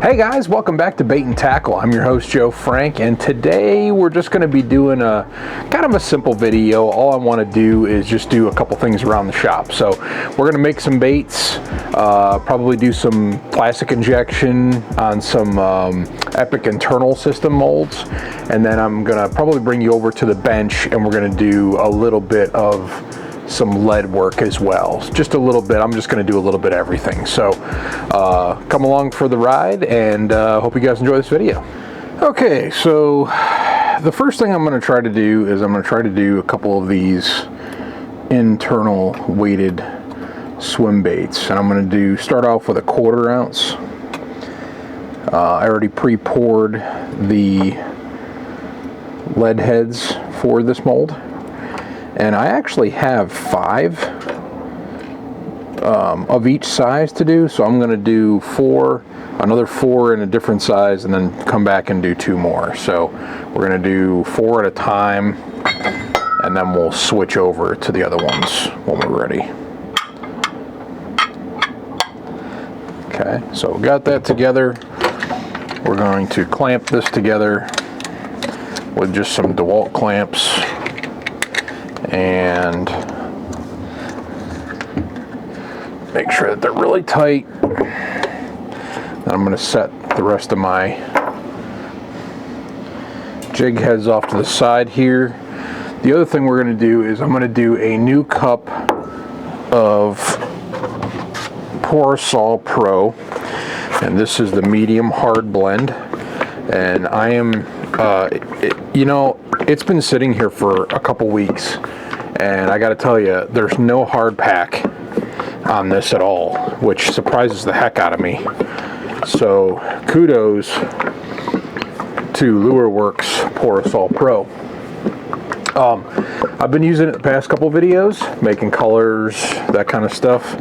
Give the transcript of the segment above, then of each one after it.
Hey guys, welcome back to B8N Tackle. I'm your host Joe Frank, and today we're just going to be doing a kind of a simple video. All I want to do is just do a couple things around the shop. So we're going to make some baits, probably do some plastic injection on some Epic internal system molds, and then I'm going to probably bring you over to the bench and we're going to do a little bit of some lead work as well. Just a little bit. I'm just going to do a little bit of everything. So come along for the ride, and hope you guys enjoy this video. Okay, so the first thing I'm going to try to do is I'm going to try to do a couple of these internal weighted swim baits, and I'm going to start off with a 1/4 ounce. I already pre-poured the lead heads for this mold, and I actually have 5 of each size to do, so I'm going to do 4, another 4 in a different size, and then come back and do 2 more. So we're going to do 4 at a time, and then we'll switch over to the other ones when we're ready. Okay, so we got that together. We're going to clamp this together with just some DeWalt clamps, and make sure that they're really tight. Then I'm going to set the rest of my jig heads off to the side here. The other thing we're going to do is I'm going to do a new cup of Porosol Pro, and this is the medium hard blend, and I am you know, it's been sitting here for a couple weeks, and I got to tell you, there's no hard pack on this at all, which surprises the heck out of me. So kudos to LureWorks Porosol Pro. I've been using it the past couple videos, making colors, that kind of stuff,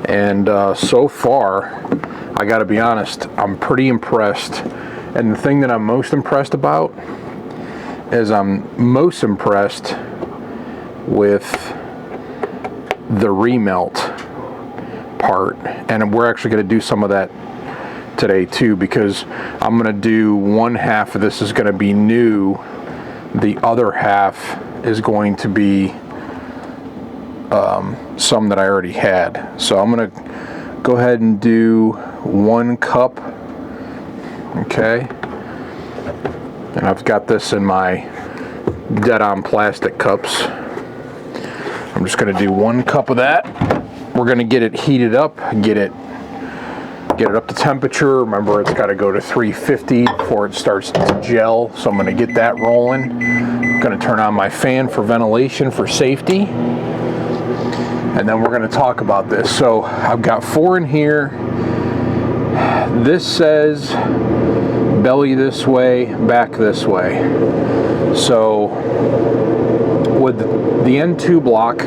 and so far, I got to be honest, I'm pretty impressed. And the thing that I'm most impressed about is I'm most impressed with the remelt part, and we're actually going to do some of that today too, because I'm going to do 1/2 of this is going to be new, the other half is going to be some that I already had. So I'm going to go ahead and do 1 cup. Okay, and I've got this in my dead-on plastic cups. I'm just going to do 1 cup of that. We're going to get it heated up, get it up to temperature. Remember, it's got to go to 350 before it starts to gel, so I'm going to get that rolling. I'm going to turn on my fan for ventilation for safety, and then we're going to talk about this. So I've got 4 in here. This says belly this way, back this way. So with the N2 block,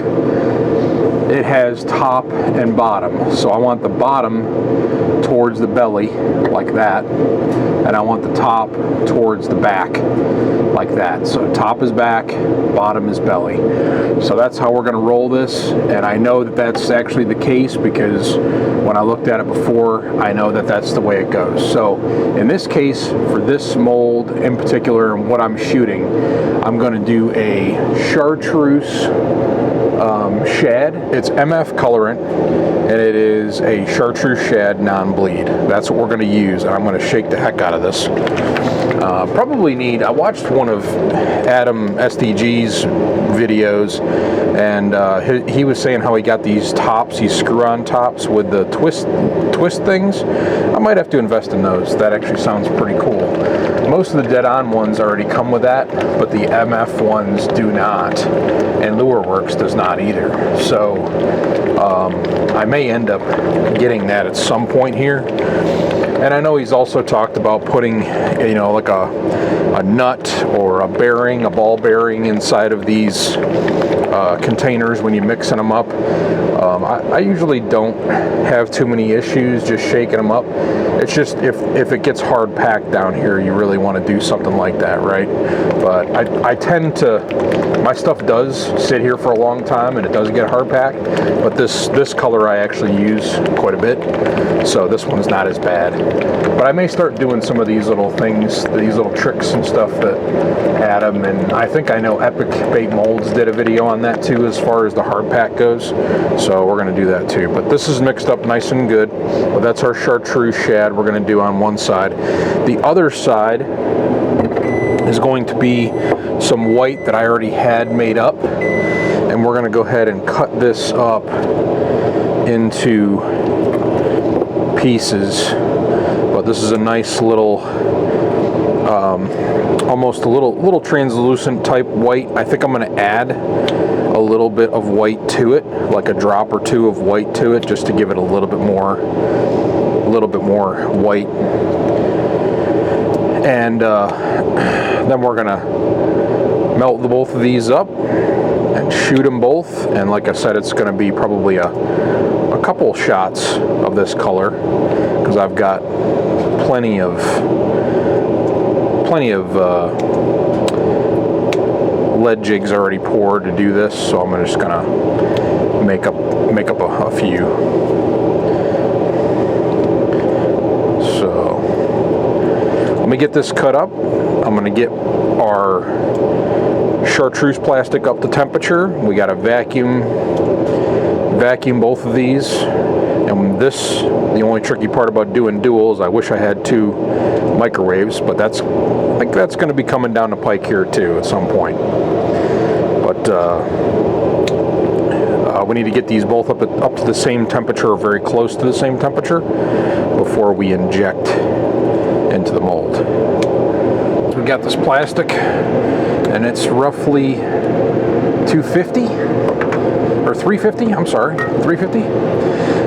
it has top and bottom. So I want the bottom towards the belly, like that, and I want the top towards the back, like that. So top is back, bottom is belly. So that's how we're going to roll this, and I know that that's actually the case because when I looked at it before, I know that that's the way it goes. So in this case, for this mold in particular and what I'm shooting, I'm going to do a chartreuse shad. It's MF colorant, and it is a chartreuse shad non-bleed. That's what we're going to use, and I'm going to shake the heck out of this. Probably need, I watched one of Adam SDG's videos, and he was saying how he got these tops, these screw-on tops with the twist things. I might have to invest in those. That actually sounds pretty cool. Most of the dead-on ones already come with that, but the MF ones do not, and LureWorks does not either. So I may end up getting that at some point here. And I know he's also talked about putting, you know, like a nut or a bearing, a ball bearing inside of these containers when you're mixing them up. I usually don't have too many issues just shaking them up. It's just if it gets hard packed down here, you really want to do something like that, right? But I tend to, my stuff does sit here for a long time and it does get hard packed, but this color I actually use quite a bit, so this one's not as bad. But I may start doing some of these little things, these little tricks and stuff that Adam, and I think I know Epic Bait Molds did a video on that too, as far as the hard pack goes. So we're going to do that too. But this is mixed up nice and good. But that's our chartreuse shad we're going to do on one side. The other side is going to be some white that I already had made up. And we're going to go ahead and cut this up into pieces. But this is a nice little, almost a little translucent type white. I think I'm going to add a little bit of white to it, like a drop or two of white to it, just to give it a little bit more white. And then we're going to melt both of these up and shoot them both. And like I said, it's going to be probably a couple shots of this color, because I've got plenty of lead jigs already poured to do this, so I'm just gonna make up a few. So let me get this cut up. I'm gonna get our chartreuse plastic up to temperature. We got to vacuum both of these. And this, the only tricky part about doing duals, I wish I had 2 microwaves, but that's going to be coming down the pike here too at some point. But we need to get these both up to the same temperature, or very close to the same temperature, before we inject into the mold. So we got this plastic, and it's roughly 250 or 350. I'm sorry, 350.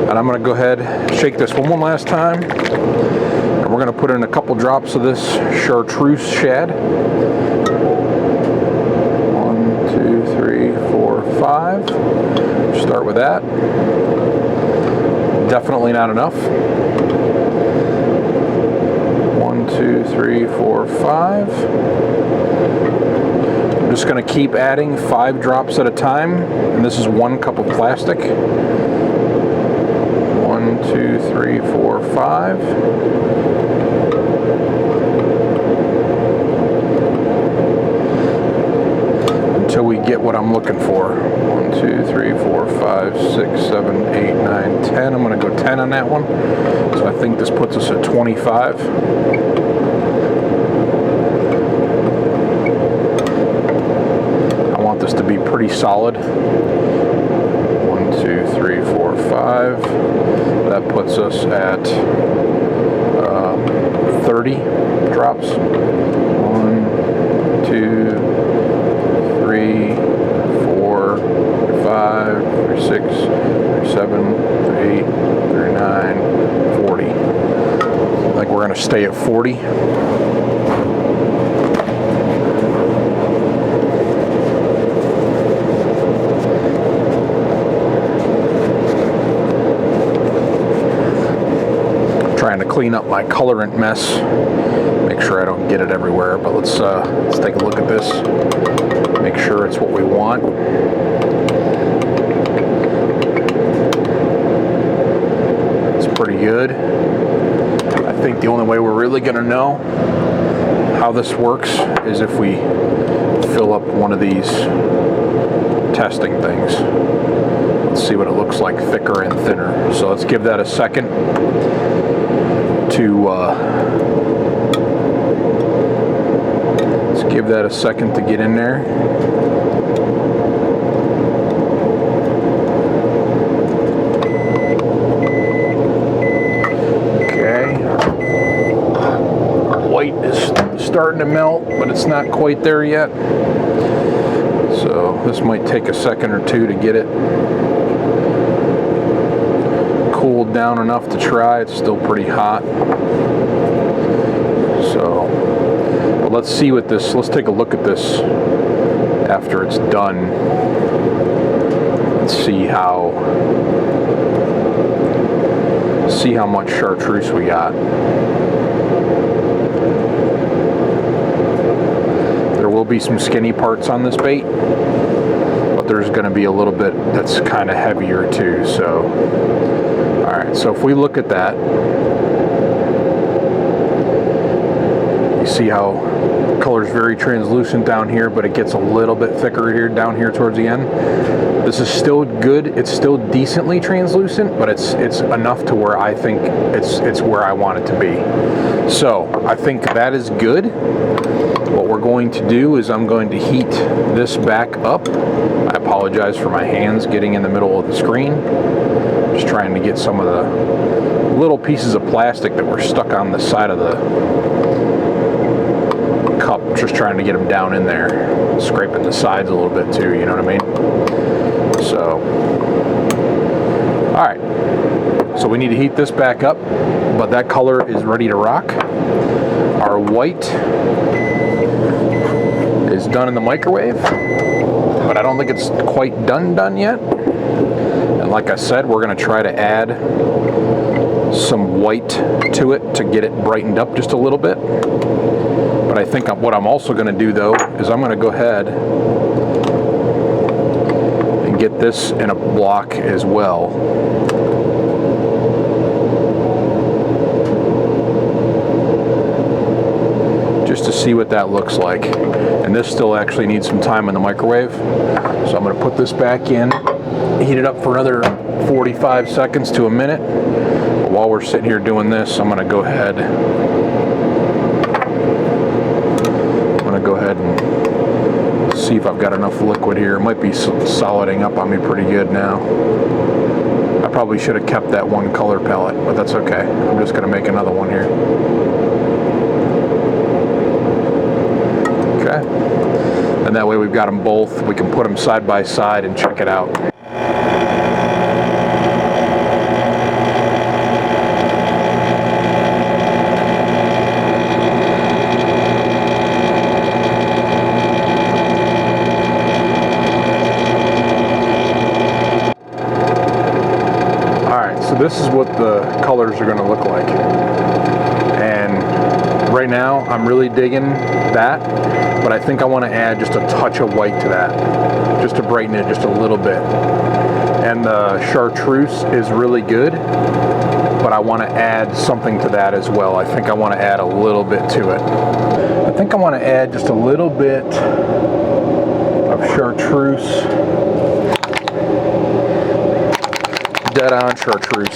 And I'm going to go ahead, shake this one last time, and we're going to put in a couple drops of this chartreuse shad. 1, 2, 3, 4, 5. Start with that. Definitely not enough. 1, 2, 3, 4, 5. I'm just going to keep adding 5 drops at a time, and this is 1 cup of plastic. 1, 2, 3, 4, 5. Until we get what I'm looking for. 1, 2, 3, 4, 5, 6, 7, 8, 9, 10. I'm going to go 10 on that one. So I think this puts us at 25. I want this to be pretty solid. 1, 2, 3, 4, 5. That puts us at 30 drops. 1, 2, 3, 4, 5, 6, 7, 8, 9, 40. I think we're going to stay at 40. Trying to clean up my colorant mess, make sure I don't get it everywhere. But let's take a look at this, make sure it's what we want. It's pretty good. I think the only way we're really going to know how this works is if we fill up one of these testing things. Let's see what it looks like, thicker and thinner. So let's give that a second to get in there. Okay. White is starting to melt, but it's not quite there yet. So this might take a second or two to get it cooled down enough to try. It's still pretty hot. So, but let's see what this, let's take a look at this after it's done. Let's see how much chartreuse we got. There will be some skinny parts on this bait, but there's going to be a little bit that's kind of heavier too. So, all right, so if we look at that, see how color's very translucent down here, but it gets a little bit thicker here down here towards the end. This is still good. It's still decently translucent, but it's enough to where I think it's where I want it to be. So I think that is good. What we're going to do is I'm going to heat this back up. I apologize for my hands getting in the middle of the screen. Just trying to get some of the little pieces of plastic that were stuck on the side of the cup. Just trying to get them down in there. Scraping the sides a little bit too, you know what I mean? So, alright. So we need to heat this back up, but that color is ready to rock. Our white is done in the microwave, but I don't think it's quite done yet. And like I said, we're going to try to add some white to it to get it brightened up just a little bit. But I think what I'm also going to do though is I'm going to go ahead and get this in a block as well. Just to see what that looks like. And this still actually needs some time in the microwave. So I'm going to put this back in, heat it up for another 45 seconds to a minute. But while we're sitting here doing this, I'm going to go ahead and see if I've got enough liquid here. It might be soliding up on me pretty good now. I probably should have kept that one color palette, but that's okay. I'm just going to make another one here. Okay. And that way we've got them both. We can put them side by side and check it out. This is what the colors are going to look like, and right now I'm really digging that, but I think I want to add just a touch of white to that, just to brighten it just a little bit. And the chartreuse is really good, but I want to add something to that as well. I think I want to add a little bit to it. I think I want to add just a little bit of chartreuse. Dead on chartreuse.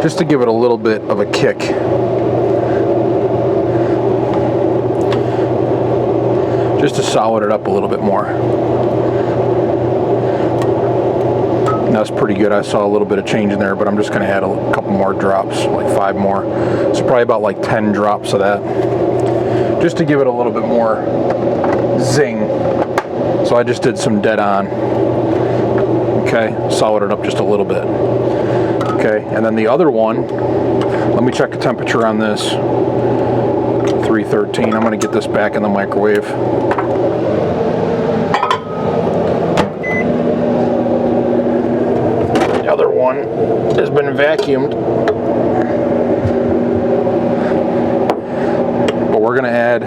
Just to give it a little bit of a kick. Just to solid it up a little bit more. And that's pretty good. I saw a little bit of change in there, but I'm just going to add a couple more drops, like 5 more. So probably about like 10 drops of that. Just to give it a little bit more zing. So I just did some dead on. Okay, solid it up just a little bit. Okay, and then the other one, let me check the temperature on this. 313. I'm going to get this back in the microwave. The other one has been vacuumed. But we're going to add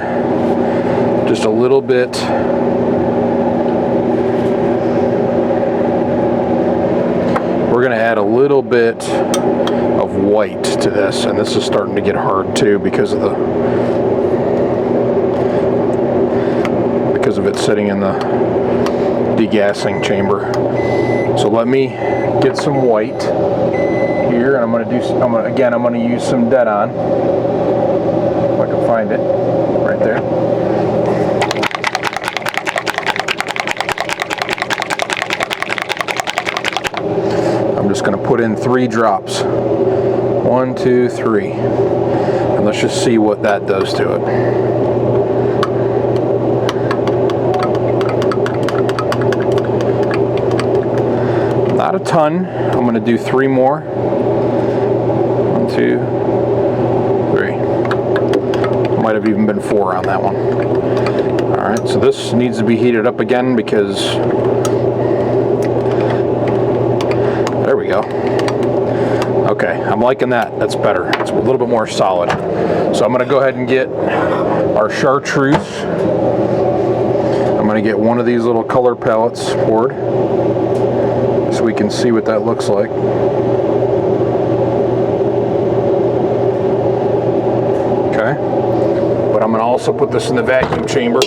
just a little bit. We're going to add a little bit of white to this, and this is starting to get hard too because of it sitting in the degassing chamber. So let me get some white here, and I'm going to use some dead on, if I can find it right there. I'm just going to put in 3 drops. 1, 2, 3. And let's just see what that does to it. Not a ton. I'm going to do 3 more. 1, 2, 3. Might have even been 4 on that one. Alright, so this needs to be heated up again because... There we go. Okay, I'm liking that. That's better. It's a little bit more solid. So I'm going to go ahead and get our chartreuse. I'm going to get one of these little color palettes poured so we can see what that looks like. also put this in the vacuum chamber.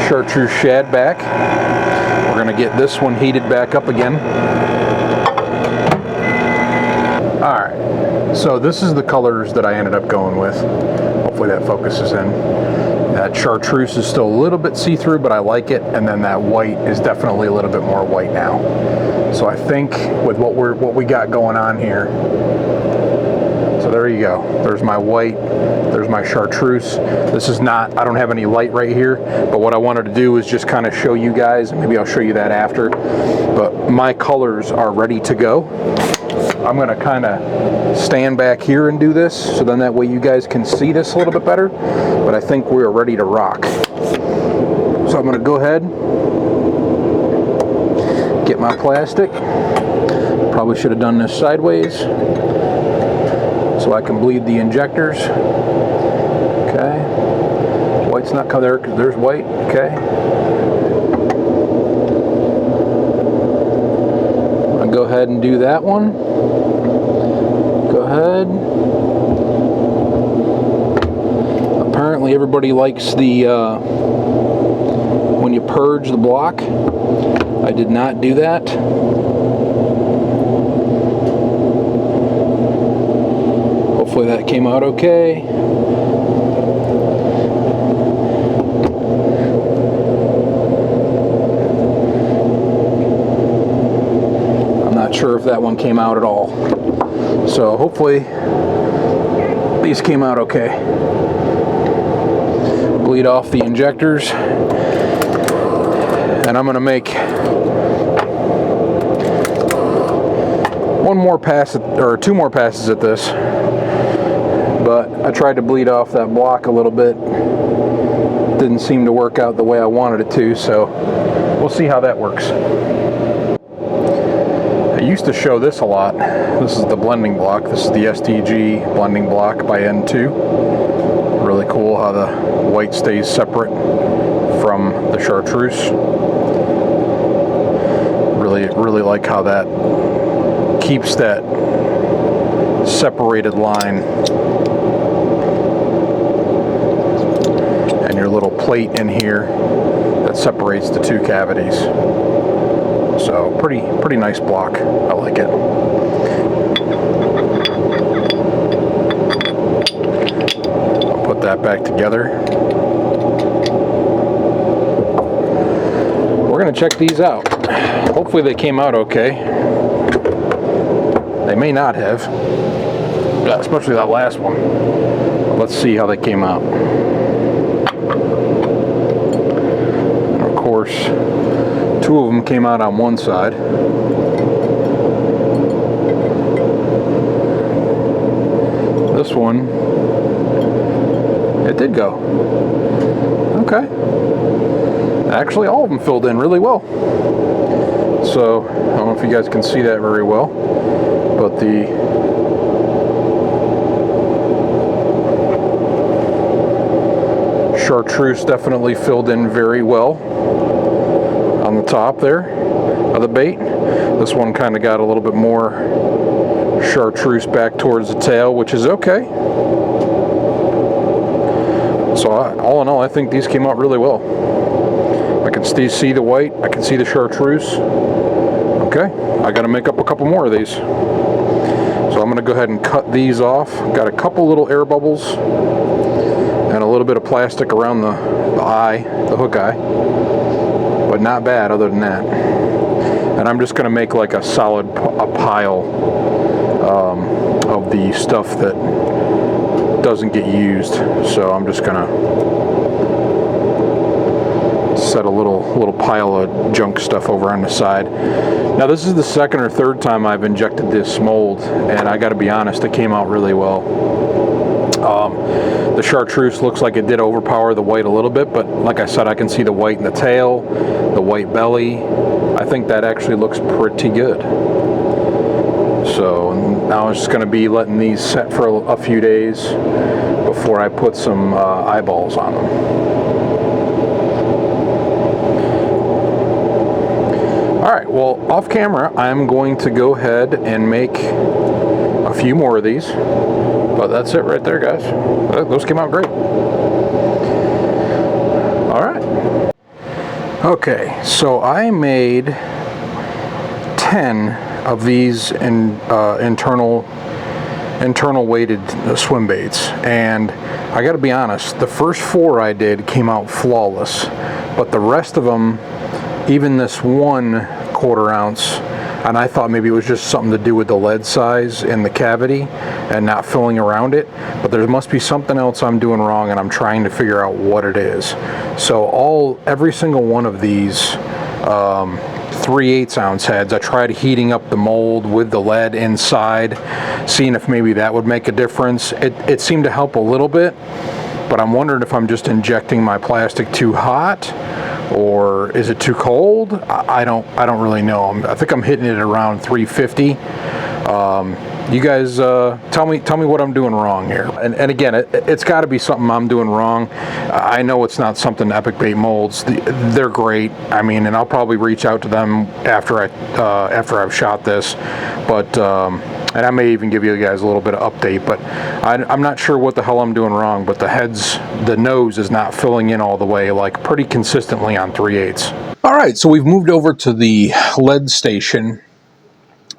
Chartreuse shad back. We're going to get this one heated back up again. Alright, so this is the colors that I ended up going with. Hopefully that focuses in. That chartreuse is still a little bit see-through, but I like it, and then that white is definitely a little bit more white now. So I think with what we got going on here, so there you go. There's my white, there's my chartreuse. This is not, I don't have any light right here, but what I wanted to do is just kind of show you guys, maybe I'll show you that after, but my colors are ready to go. I'm going to kind of stand back here and do this, so then that way you guys can see this a little bit better, but I think we're ready to rock. So I'm going to go ahead, get my plastic. Probably should have done this sideways, so I can bleed the injectors. Okay. White's not there because there's white. Okay. I'll go ahead and do that one. Go ahead. Apparently everybody likes the when you purge the block. I did not do that. Hopefully that came out okay. I'm not sure if that one came out at all. So hopefully these came out okay. Bleed off the injectors. And I'm going to make one more pass or two more passes at this. But I tried to bleed off that block a little bit. Didn't seem to work out the way I wanted it to, so we'll see how that works. I used to show this a lot. This is the blending block. This is the STG blending block by N2. Really cool how the white stays separate from the chartreuse. Really like how that keeps that separated line. And your little plate in here that separates the two cavities. So pretty nice block. I like it. I'll put that back together. We're gonna check these out. Hopefully they came out okay. They may not have, especially that last one. Let's see how they came out. And of course, two of them came out on one side. This one, it did go. Okay. Actually, all of them filled in really well. So, I don't know if you guys can see that very well, but the chartreuse definitely filled in very well on the top there of the bait. This one kind of got a little bit more chartreuse back towards the tail, which is okay. So all in all, I think these came out really well. I can still see the white, I can see the chartreuse. Okay, I got to make up a couple more of these. So I'm going to go ahead and cut these off. Got a couple little air bubbles and a little bit of plastic around the eye, the hook eye. But not bad other than that. And I'm just going to make like a solid pile of the stuff that doesn't get used. So I'm just going to set a little pile of junk stuff over on the side. Now this is the second or third time I've injected this mold, and I got to be honest, it came out really well. The chartreuse looks like it did overpower the white a little bit, but like I said, I can see the white in the tail, the white belly. I think that actually looks pretty good. So now I'm just going to be letting these set for a few days before I put some eyeballs on them. Alright, well, off camera, I'm going to go ahead and make a few more of these, but that's it right there, guys. Those came out great. All right. Okay, so I made 10 of these internal weighted swim baits, and I got to be honest, the first 4 I did came out flawless, but the rest of them, even this 1 1/4 ounce, and I thought maybe it was just something to do with the lead size in the cavity and not filling around it, but there must be something else I'm doing wrong, and I'm trying to figure out what it is. So every single one of these 3/8 ounce heads, I tried heating up the mold with the lead inside, seeing if maybe that would make a difference. It seemed to help a little bit, but I'm wondering if I'm just injecting my plastic too hot, or is it too cold? I don't really know. I think I'm hitting it around 350. You guys tell me what I'm doing wrong here. And again, it's got to be something I'm doing wrong. I know it's not something Epic Bait Molds. They're great. I mean, and I'll probably reach out to them after I've shot this, but and I may even give you guys a little bit of update. But I'm not sure what the hell I'm doing wrong. But the nose is not filling in all the way, like pretty consistently on 3/8. All right, so we've moved over to the lead station.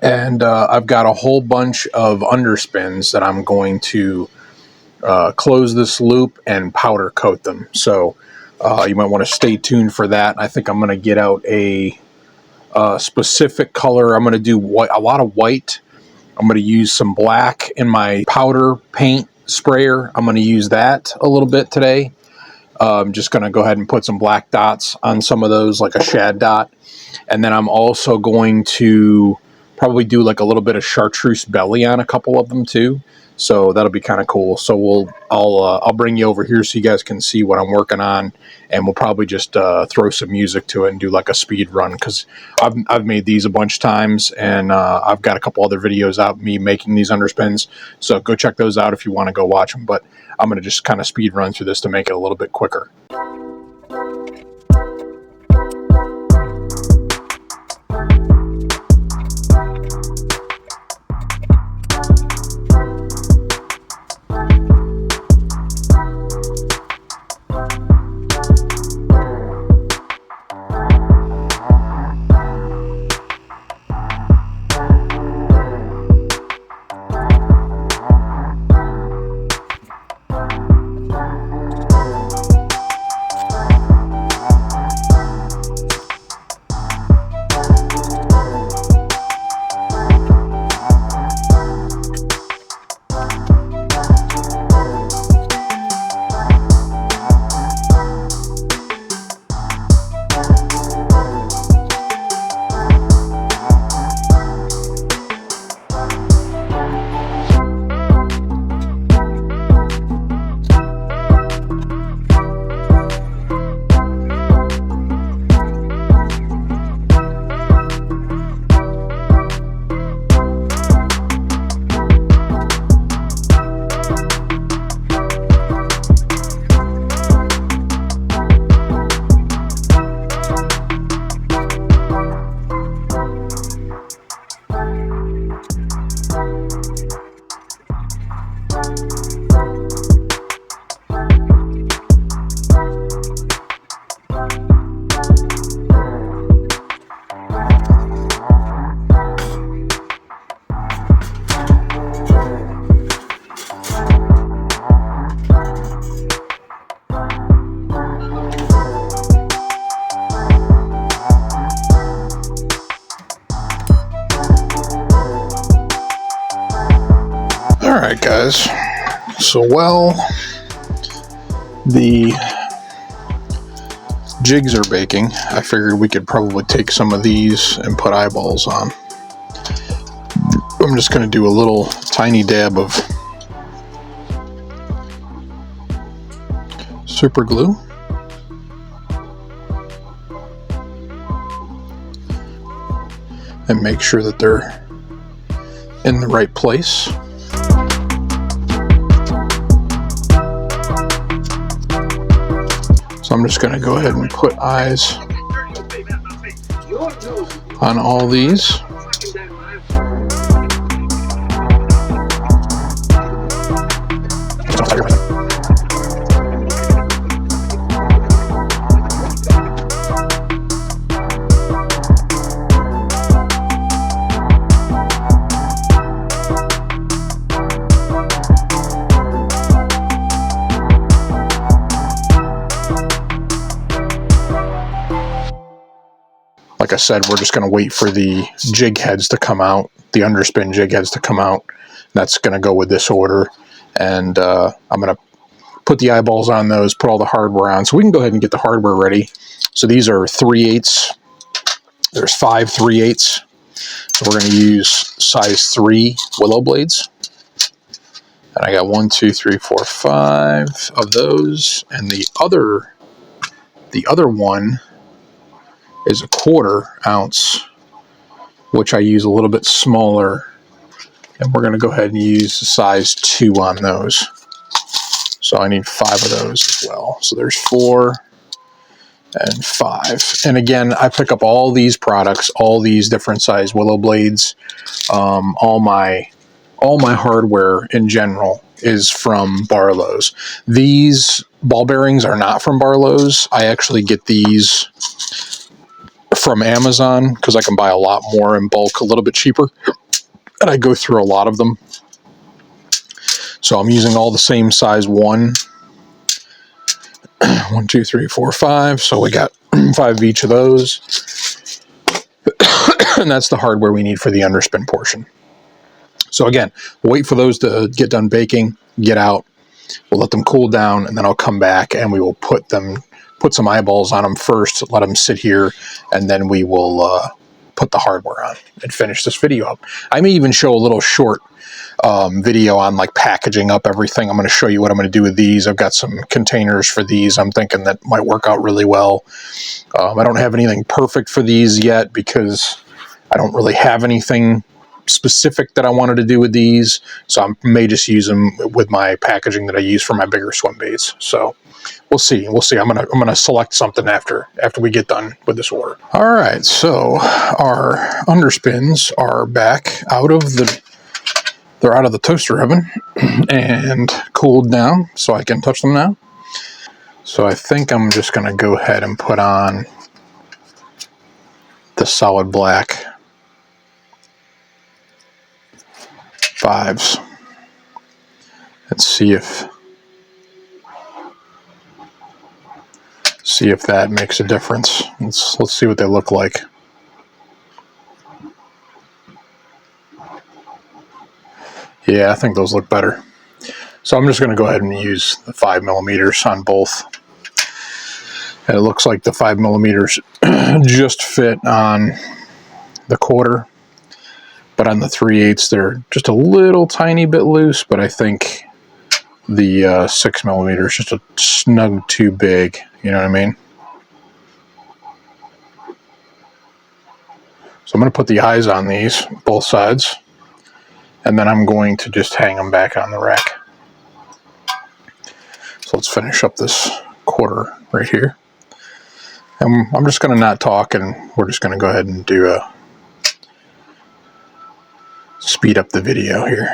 And I've got a whole bunch of underspins that I'm going to close this loop and powder coat them. So you might want to stay tuned for that. I think I'm going to get out a specific color. I'm going to do a lot of white. I'm going to use some black in my powder paint sprayer. I'm going to use that a little bit today. I'm just going to go ahead and put some black dots on some of those, like a shad dot. And then I'm also going to probably do like a little bit of chartreuse belly on a couple of them too, so that'll be kind of cool. So I'll bring you over here so you guys can see what I'm working on, and we'll probably just throw some music to it and do like a speed run, because I've made these a bunch of times, and I've got a couple other videos out me making these underspins, so go check those out if you want to go watch them. But I'm going to just kind of speed run through this to make it a little bit quicker. Alright guys, so while the jigs are baking, I figured we could probably take some of these and put eyeballs on. I'm just going to do a little tiny dab of super glue. And make sure that they're in the right place. So I'm just going to go ahead and put eyes on all these. like I said, we're just going to wait for the jig heads to come out, the underspin jig heads to come out. That's going to go with this order. And I'm going to put the eyeballs on those, put all the hardware on. So we can go ahead and get the hardware ready. So these are 3/8. There's 5 3/8. So we're going to use size 3 willow blades. And I got 1, 2, 3, 4, 5 of those. And the other one is a 1/4 ounce, which I use a little bit smaller. And we're going to go ahead and use size 2 on those. So I need 5 of those as well. So there's 4 and 5. And again, I pick up all these products, all these different size willow blades, all my hardware in general is from Barlow's. These ball bearings are not from Barlow's. I actually get these from Amazon because I can buy a lot more in bulk, a little bit cheaper. And I go through a lot of them. So I'm using all the same size 1, 2, 3, 4, 5. So we got 5 of each of those. And that's the hardware we need for the underspin portion. So again, we'll wait for those to get done baking, get out. We'll let them cool down, and then I'll come back and we will put some eyeballs on them first, let them sit here, and then we will put the hardware on and finish this video up. I may even show a little short video on like packaging up everything. I'm going to show you what I'm going to do with these. I've got some containers for these. I'm thinking that might work out really well. I don't have anything perfect for these yet because I don't really have anything specific that I wanted to do with these, so I may just use them with my packaging that I use for my bigger swim baits. So we'll see. I'm gonna select something after we get done with this order. All right, so our underspins are back out of the toaster oven and cooled down, so I can touch them now. So I think I'm just gonna go ahead and put on the solid black 5s and see if that makes a difference. Let's see what they look like. Yeah, I think those look better. So I'm just going to go ahead and use the 5mm on both. And it looks like the 5mm just fit on the 1/4. But on the 3/8, they're just a little tiny bit loose, but I think the 6mm is just a snug too big. You know what I mean? So I'm going to put the eyes on these, both sides, and then I'm going to just hang them back on the rack. So let's finish up this 1/4 right here. And I'm just going to not talk, and we're just going to go ahead and speed up the video here.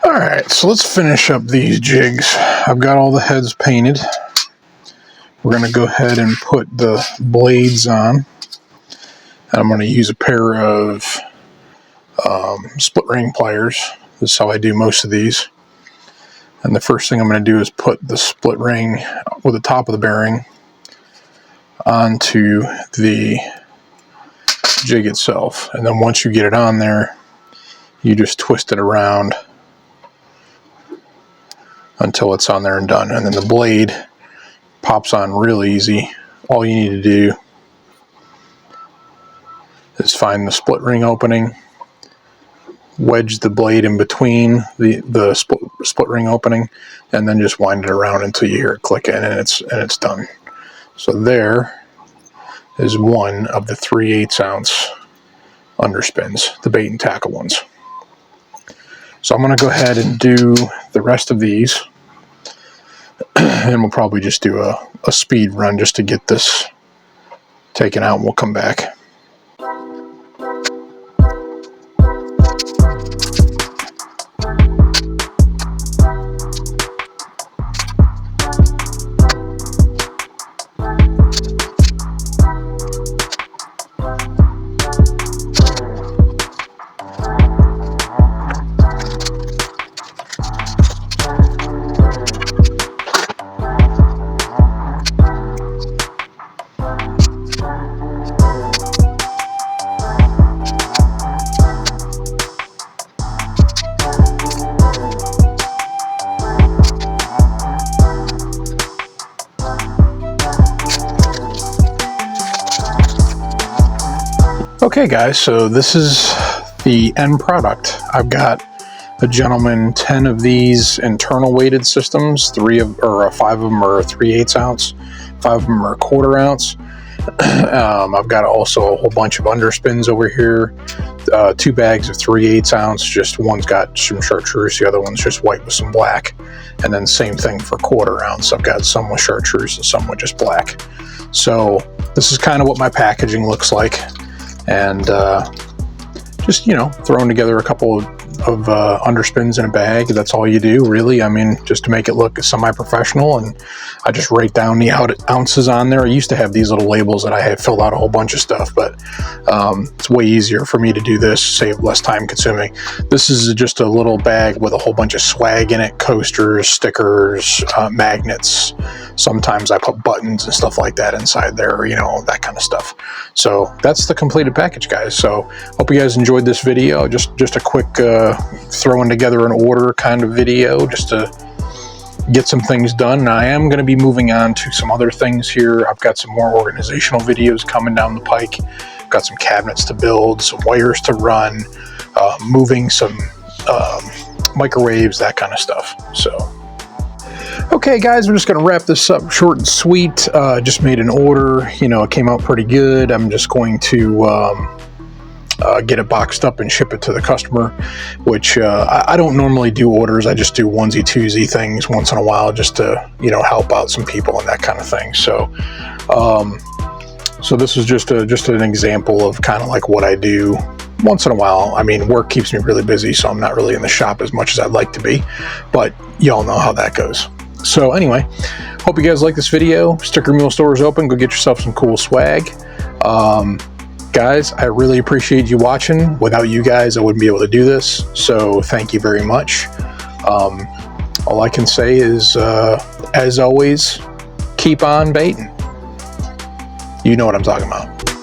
Alright, so let's finish up these jigs. I've got all the heads painted. We're going to go ahead and put the blades on. And I'm going to use a pair of split ring pliers. This is how I do most of these. And the first thing I'm going to do is put the split ring with the top of the bearing onto the jig itself. And then once you get it on there, you just twist it around until it's on there and done. And then the blade pops on real easy. All you need to do is find the split ring opening, wedge the blade in between the split ring opening, and then just wind it around until you hear it click in, and it's done. So there is one of the 3/8 ounce underspins, the bait and tackle ones. So I'm going to go ahead and do the rest of these, and we'll probably just do a speed run just to get this taken out, and we'll come back. Okay guys, so this is the end product. I've got a gentleman 10 of these internal weighted systems, 5 of them are 3/8 ounce, 5 of them are 1/4 ounce. I've got also a whole bunch of underspins over here, 2 bags of 3/8 ounce, just one's got some chartreuse, the other one's just white with some black, and then same thing for 1/4 ounce. I've got some with chartreuse and some with just black. So this is kind of what my packaging looks like. And just, you know, throwing together a couple of underspins in a bag. That's all you do, really. I mean, just to make it look semi-professional, and I just write down the ounces on there. I used to have these little labels that I had filled out a whole bunch of stuff, but it's way easier for me to do this, save less time consuming. This is just a little bag with a whole bunch of swag in it, coasters, stickers, magnets. Sometimes I put buttons and stuff like that inside there, you know, that kind of stuff. So that's the completed package, guys. So hope you guys enjoyed this video. Just a quick throwing together an order kind of video, just to get some things done. And I am going to be moving on to some other things here. I've got some more organizational videos coming down the pike. I've got some cabinets to build, some wires to run, moving some microwaves, that kind of stuff. So okay guys, we're just going to wrap this up short and sweet. Just made an order, you know, it came out pretty good. I'm just going to get it boxed up and ship it to the customer, which I don't normally do orders. I just do onesie twosie things once in a while, just to, you know, help out some people and that kind of thing. So so this is just an example of kind of like what I do once in a while. I mean, work keeps me really busy, so I'm not really in the shop as much as I'd like to be, but y'all know how that goes. So anyway, hope you guys like this video. Sticker Mule store is open. Go get yourself some cool swag. Guys, I really appreciate you watching. Without you guys, I wouldn't be able to do this. So thank you very much. All I can say is, as always, keep on baiting. You know what I'm talking about.